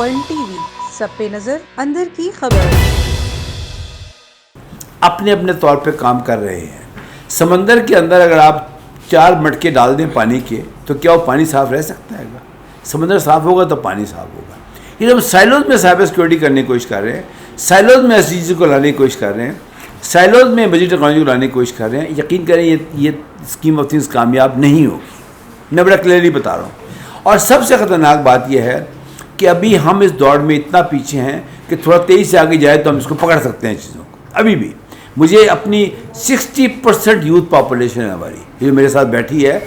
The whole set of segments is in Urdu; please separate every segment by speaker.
Speaker 1: ورلڈ ٹی وی، سب پہ نظر، اندر کی خبر۔
Speaker 2: اپنے اپنے طور پہ کام کر رہے ہیں۔ سمندر کے اندر اگر آپ 4 مٹکے ڈال دیں پانی کے تو کیا وہ پانی صاف رہ سکتا ہے گا؟ سمندر صاف ہوگا تو پانی صاف ہوگا۔ یہ ہم سائلوز میں سائبر سیکورٹی کرنے کی کوشش کر رہے ہیں، سائلوز میں SDGs کو لانے کی کوشش کر رہے ہیں، سائلوز میں ایمرجنگ ٹیکنالوجی کو لانے کی کوشش کر رہے ہیں۔ یقین کریں یہ اسکیم آف تھنگس کامیاب نہیں ہوگی، میں بڑا کلیئرلی بتا رہا ہوں۔ اور سب سے خطرناک بات یہ ہے کہ ابھی ہم اس دوڑ میں اتنا پیچھے ہیں کہ تھوڑا تیزی سے آگے جائے تو ہم اس کو پکڑ سکتے ہیں چیزوں کو۔ ابھی بھی مجھے اپنی 60% یوتھ پاپولیشن ہے ہماری، جو میرے ساتھ بیٹھی ہے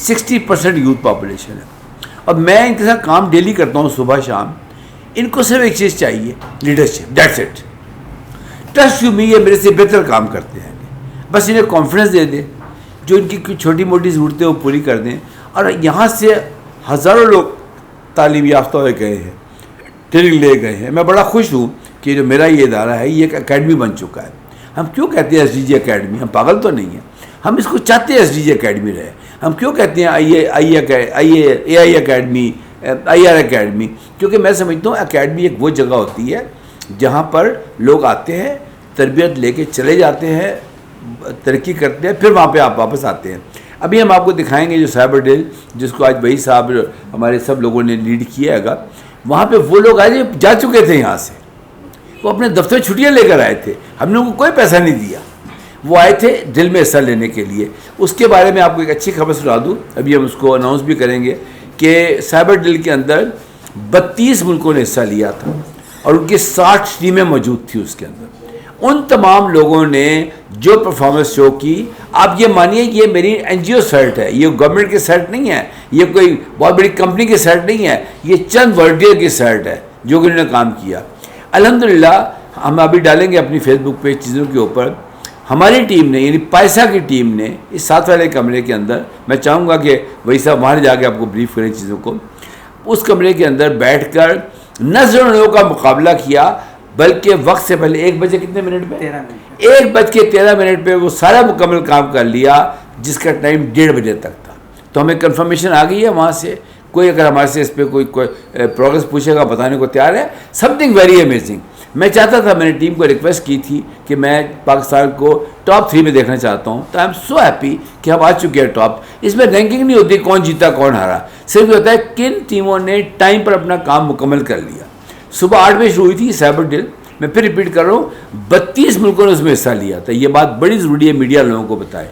Speaker 2: 60% یوتھ پاپولیشن ہے، اور میں ان کے ساتھ کام ڈیلی کرتا ہوں صبح شام۔ ان کو صرف ایک چیز چاہیے، leadership, that's it. Trust you me, یہ میرے سے بہتر کام کرتے ہیں، بس انہیں کانفیڈنس دے دیں، جو ان کی چھوٹی موٹی ضرورتیں وہ پوری کر دیں۔ اور یہاں سے ہزاروں لوگ تعلیم یافتہ ہوئے گئے ہیں، ٹریننگ لے گئے ہیں۔ میں بڑا خوش ہوں کہ جو میرا یہ ادارہ ہے یہ ایک اکیڈمی بن چکا ہے۔ ہم کیوں کہتے ہیں SDG اکیڈمی؟ ہم پاگل تو نہیں ہیں، ہم اس کو چاہتے ہیں SDG اکیڈمی رہے۔ ہم کیوں کہتے ہیں AI اکیڈمی، IR اکیڈمی؟ کیونکہ میں سمجھتا ہوں اکیڈمی ایک وہ جگہ ہوتی ہے جہاں پر لوگ آتے ہیں، تربیت لے کے چلے جاتے ہیں، ترقی کرتے ہیں، پھر وہاں پہ آپ واپس آتے ہیں۔ ابھی ہم آپ کو دکھائیں گے جو سائبر ڈیل، جس کو آج وہی صاحب ہمارے سب لوگوں نے لیڈ کیا ہے گا، وہاں پہ وہ لوگ آج جا چکے تھے یہاں سے، وہ اپنے دفتر چھٹیاں لے کر آئے تھے، ہم نے ان کو کوئی پیسہ نہیں دیا، وہ آئے تھے ڈیل میں حصہ لینے کے لیے۔ اس کے بارے میں آپ کو ایک اچھی خبر سنا دوں، ابھی ہم اس کو اناؤنس بھی کریں گے کہ سائبر ڈیل کے اندر 32 ملکوں نے حصہ لیا تھا اور ان کی 60 ٹیمیں موجود تھیں اس کے اندر۔ ان تمام لوگوں نے جو پرفارمنس شو کی، آپ یہ مانیے کہ یہ میری NGO سیٹ ہے، یہ گورنمنٹ کی سیٹ نہیں ہے، یہ کوئی بہت بڑی کمپنی کی سیٹ نہیں ہے، یہ چند والنٹیئر کی سیٹ ہے جو کہ انہوں نے کام کیا۔ الحمدللہ ہم ابھی ڈالیں گے اپنی فیس بک پہ چیزوں کے اوپر، ہماری ٹیم نے یعنی پائسا کی ٹیم نے اس 7 والے کمرے کے اندر، میں چاہوں گا کہ وہی صاحب وہاں جا کے آپ کو بریف کریں چیزوں کو، اس کمرے کے اندر بیٹھ کر نہ صرف لوگوں کا مقابلہ کیا بلکہ وقت سے پہلے 1 بجے کتنے منٹ پہ 1:13 پہ وہ سارا مکمل کام کر لیا، جس کا ٹائم 1:30 بجے تک تھا۔ تو ہمیں کنفرمیشن آ گئی ہے وہاں سے، کوئی اگر ہمارے سے اس پہ کوئی پروگرس پوچھے گا بتانے کو تیار ہے۔ Some thing very amazing. میں چاہتا تھا، میں نے ٹیم کو ریکویسٹ کی تھی کہ میں پاکستان کو ٹاپ 3 میں دیکھنا چاہتا ہوں، تو آئی ایم سو ہیپی کہ ہم آ چکے ہیں ٹاپ۔ اس میں رینکنگ نہیں ہوتی کون جیتا کون ہارا، صرف یہ ہوتا ہے کن ٹیموں نے ٹائم پر اپنا کام مکمل کر لیا۔ صبح 8 بجے شروع ہوئی تھی سائبر ڈیل، میں پھر ریپیٹ کر رہا ہوں، 32 ملکوں نے اس میں حصہ لیا تھا۔ یہ بات بڑی ضروری ہے میڈیا لوگوں کو بتائے۔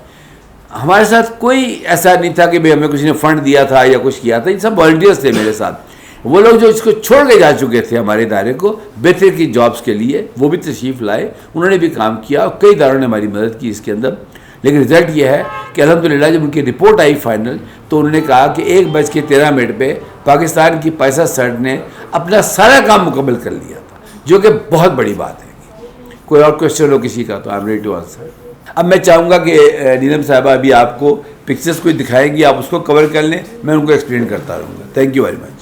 Speaker 2: ہمارے ساتھ کوئی ایسا نہیں تھا کہ بھئی ہمیں کسی نے فنڈ دیا تھا یا کچھ کیا تھا، یہ سب والنٹیئرس تھے میرے ساتھ۔ وہ لوگ جو اس کو چھوڑ کے جا چکے تھے ہمارے ادارے کو بہتر کی جابس کے لیے، وہ بھی تشریف لائے، انہوں نے بھی کام کیا، اور کئی اداروں نے ہماری مدد کی اس کے اندر۔ لیکن رزلٹ یہ ہے کہ الحمدللہ جب ان کی رپورٹ آئی فائنل، تو انہوں نے کہا کہ 1:13 پہ پاکستان کی پائسا سیٹ نے اپنا سارا کام مکمل کر لیا تھا، جو کہ بہت بڑی بات ہے۔ کوئی اور کوشچن ہو کسی کا تو I am ready to answer. اب میں چاہوں گا کہ نیلم صاحبہ ابھی آپ کو پکچرز کوئی دکھائیں گی، آپ اس کو کور کر لیں، میں ان کو ایکسپلین کرتا رہوں گا۔ Thank you very much.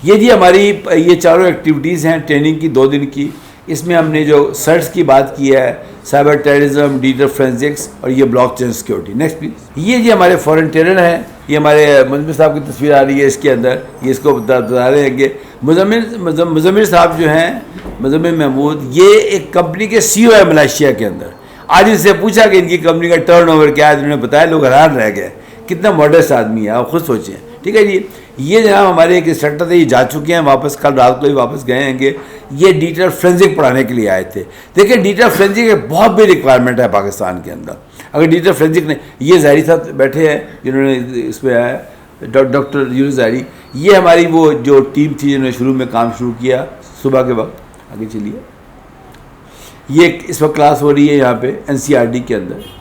Speaker 2: یہ جی ہماری یہ چاروں ایکٹیویٹیز ہیں ٹریننگ کی 2 دن کی۔ اس میں ہم نے جو سرٹس کی بات کی ہے، سائبر ٹیررزم، ڈیجیٹل فورینسکس اور یہ blockchain security. Next please. یہ جی ہمارے فورن ٹیرر ہیں، یہ ہمارے مزمل صاحب کی تصویر آ رہی ہے اس کے اندر، یہ اس کو بتا رہے ہیں کہ مزمل صاحب جو ہیں، مزمل محمود، یہ ایک کمپنی کے CEO ہے ملائیشیا کے اندر۔ آج ان سے پوچھا کہ ان کی کمپنی کا ٹرن اوور کیا ہے، انہوں نے بتایا، لوگ حیران رہ گئے، کتنا ماڈرسٹ آدمی ہے، آپ خود سوچیں۔ ٹھیک ہے جی، یہ جناب ہمارے ایک انسٹرکٹر تھے، یہ جا چکے ہیں واپس، کل رات کو ہی واپس گئے ہیں کہ یہ ڈیجیٹل فورینسک پڑھانے کے لیے آئے تھے۔ دیکھیں ڈیجیٹل فورینسک ایک بہت بڑی ریکوائرمنٹ ہے پاکستان کے اندر۔ اگر ڈیجیٹل فورینسک نے، یہ ظاہری صاحب بیٹھے ہیں جنہوں نے اس میں آیا، ڈاکٹر یونس ظاہری، یہ ہماری وہ جو ٹیم تھی جنہوں نے شروع میں کام شروع کیا صبح کے وقت۔ آگے چلیے، یہ اس وقت کلاس ہو رہی ہے یہاں پہ NCRD کے اندر۔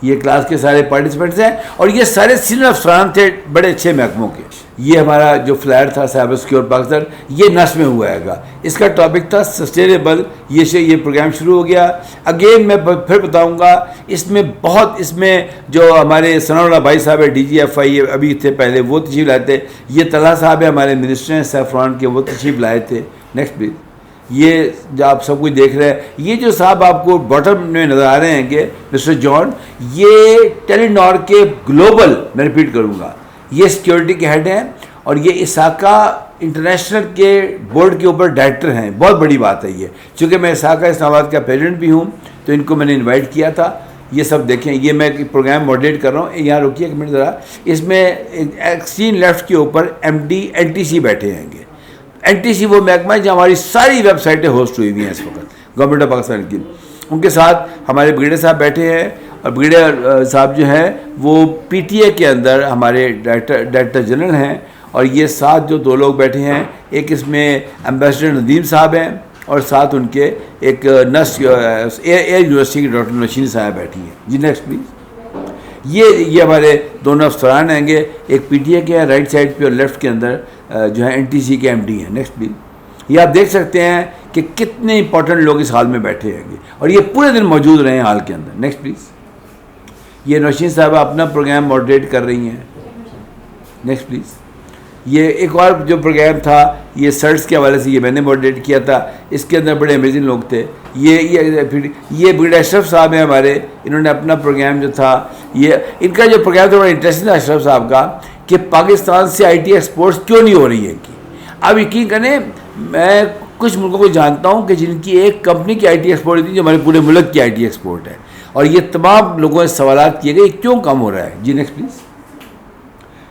Speaker 2: یہ کلاس کے سارے پارٹیسپینٹس ہیں اور یہ سارے سینئر افسران تھے بڑے اچھے محکموں کے۔ یہ ہمارا جو فلائر تھا سائبر سیکیور پاکستان، یہ نس میں ہوا ہے گا، اس کا ٹاپک تھا سسٹینیبل۔ یہ پروگرام شروع ہو گیا۔ اگین میں پھر بتاؤں گا، اس میں جو ہمارے ثناء اللہ بھائی صاحب ہے DGFI ابھی تھے پہلے، وہ تشریف لائے تھے۔ یہ طلحہ صاحب ہے ہمارے منسٹر ہیں سیفران کے، وہ تشریف لائے تھے۔ Next please. یہ جو آپ سب کچھ دیکھ رہے ہیں، یہ جو صاحب آپ کو باٹم میں نظر آ رہے ہیں کہ مسٹر جان، یہ ٹیلی نار کے گلوبل، میں ریپیٹ کروں گا، یہ سیکیورٹی کے ہیڈ ہیں، اور یہ اساکا انٹرنیشنل کے بورڈ کے اوپر ڈائریکٹر ہیں. بہت بڑی بات ہے یہ. چونکہ میں ساکہ اسلام آباد کا پریزیڈنٹ بھی ہوں تو ان کو میں نے انوائٹ کیا تھا. یہ سب دیکھیں, یہ میں پروگرام ماڈریٹ کر رہا ہوں. یہاں رکیے ایک منٹ ذرا. اس میں ایکسٹریم لیفٹ کے اوپر MD NTC بیٹھے ہیں گے. NTC وہ محکمہ ہے جو ہماری ساری ویب سائٹیں ہوسٹ ہوئی ہوئی ہیں اس وقت گورنمنٹ آف پاکستان کی. ان کے ساتھ ہمارے بریگیڈیئر صاحب بیٹھے ہیں, اور بریگیڈیئر صاحب جو ہیں وہ PTA کے اندر ہمارے ڈائریکٹر جنرل ہیں. اور یہ ساتھ جو 2 لوگ بیٹھے ہیں, ایک اس میں ایمبیسڈر ندیم صاحب ہیں, اور ساتھ ان کے ایک نرس ایئر یونیورسٹی کی ڈاکٹر نشین صاحب بیٹھی ہیں. جی نیکسٹ پلیز. یہ ہمارے دونوں افسران ہیں گے, ایک PTA کے ہیں رائٹ سائڈ پہ, اور لیفٹ کے اندر جو ہے NTC کے MD ہیں. Next please. یہ آپ دیکھ سکتے ہیں کہ کتنے امپورٹنٹ لوگ اس ہال میں بیٹھے ہیں گے, اور یہ پورے دن موجود رہے ہیں ہال کے اندر. Next please. یہ نوشین صاحبہ اپنا پروگرام ماڈریٹ کر رہی ہیں. Next please. یہ ایک اور جو پروگرام تھا یہ سرٹس کے حوالے سے, یہ میں نے ماڈریٹ کیا تھا. اس کے اندر بڑے امیزنگ لوگ تھے. یہ بڑے اشرف صاحب ہیں ہمارے, انہوں نے اپنا پروگرام جو تھا, یہ ان کا جو پروگرام تھا بڑا انٹرسٹنگ تھا اشرف صاحب کا, کہ پاکستان سے IT ایکسپورٹس کیوں نہیں ہو رہی ہے کی. اب یقین کریں, میں کچھ ملکوں کو جانتا ہوں کہ جن کی ایک کمپنی کی IT ایکسپورٹ ہوتی ہے جو ہمارے پورے ملک کی IT ایکسپورٹ ہے, اور یہ تمام لوگوں سے سوالات کیے گئے کیوں کم ہو رہا ہے. جی نیکسٹ پلیز.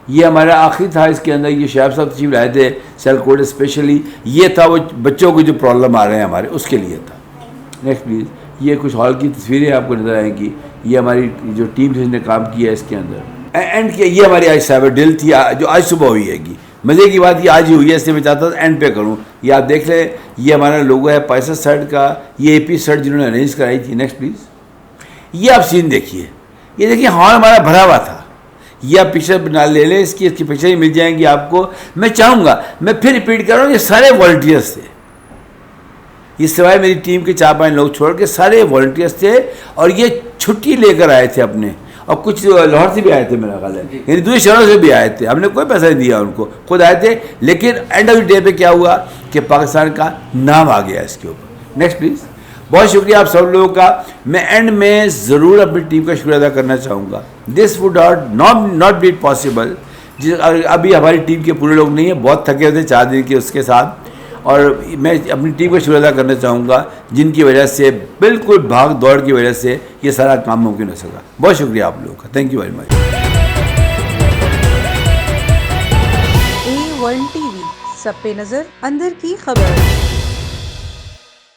Speaker 2: یہ ہمارا آخری تھا اس کے اندر, یہ شعیب صاحب تشریف لائے تھے سیل کوڈ اسپیشلی. یہ تھا وہ بچوں کو جو پرابلم آ رہے ہیں ہمارے, اس کے لیے تھا. Next please. یہ کچھ ہال کی تصویریں آپ کو نظر آئیں گی. یہ ہماری جو ٹیم جس نے کام کیا ہے اس کے اندر. اینڈ کیا یہ ہماری آج سائبر ڈیل تھی جو آج صبح ہوئی ہے گی. مزے کی بات یہ آج ہی ہوئی ہے, اس لیے میں چاہتا تھا اینڈ پہ کروں. یہ آپ دیکھ لیں, یہ ہمارا لوگو ہے پیسہ سرٹ کا, یہ AP سرٹ جنہوں نے ارینج کرائی تھی. Next please. یہ آپ سین دیکھیے, یہ دیکھیے ہال ہمارا بھرا ہوا تھا. یہ آپ پکچر بنا لے لیں, اس کی پکچر ہی مل جائیں گی آپ کو. میں چاہوں گا, میں پھر ریپیٹ کر رہا ہوں, یہ سارے والنٹیئرس تھے. یہ سوائے میری ٹیم کے 4-5 لوگ چھوڑ کے سارے والنٹیئرس تھے, اور یہ چھٹی لے کر آئے تھے اپنے, اور کچھ لاہور سے بھی آئے تھے میرا خیال ہے, یعنی دوسرے شہروں سے بھی آئے تھے. ہم نے کوئی پیسہ نہیں دیا ان کو, خود آئے تھے. لیکن اینڈ آف دی ڈے پہ کیا ہوا کہ پاکستان کا نام آ گیا اس کے اوپر. Next please. بہت شکریہ آپ سب لوگوں کا. میں اینڈ میں ضرور اپنی ٹیم کا شکریہ ادا کرنا چاہوں گا. This would not be possible. ابھی ہماری ٹیم کے پورے لوگ نہیں ہیں, بہت تھکے ہوتے 4 دن کے اس کے ساتھ, اور میں اپنی ٹیم کا شکریہ ادا کرنا چاہوں گا جن کی وجہ سے, بالکل بھاگ دوڑ کی وجہ سے یہ سارا کام ممکن ہو سکا. بہت شکریہ آپ لوگوں کا. Thank you very much.
Speaker 1: A1 TV, سب پہ نظر, اندر کی خبر.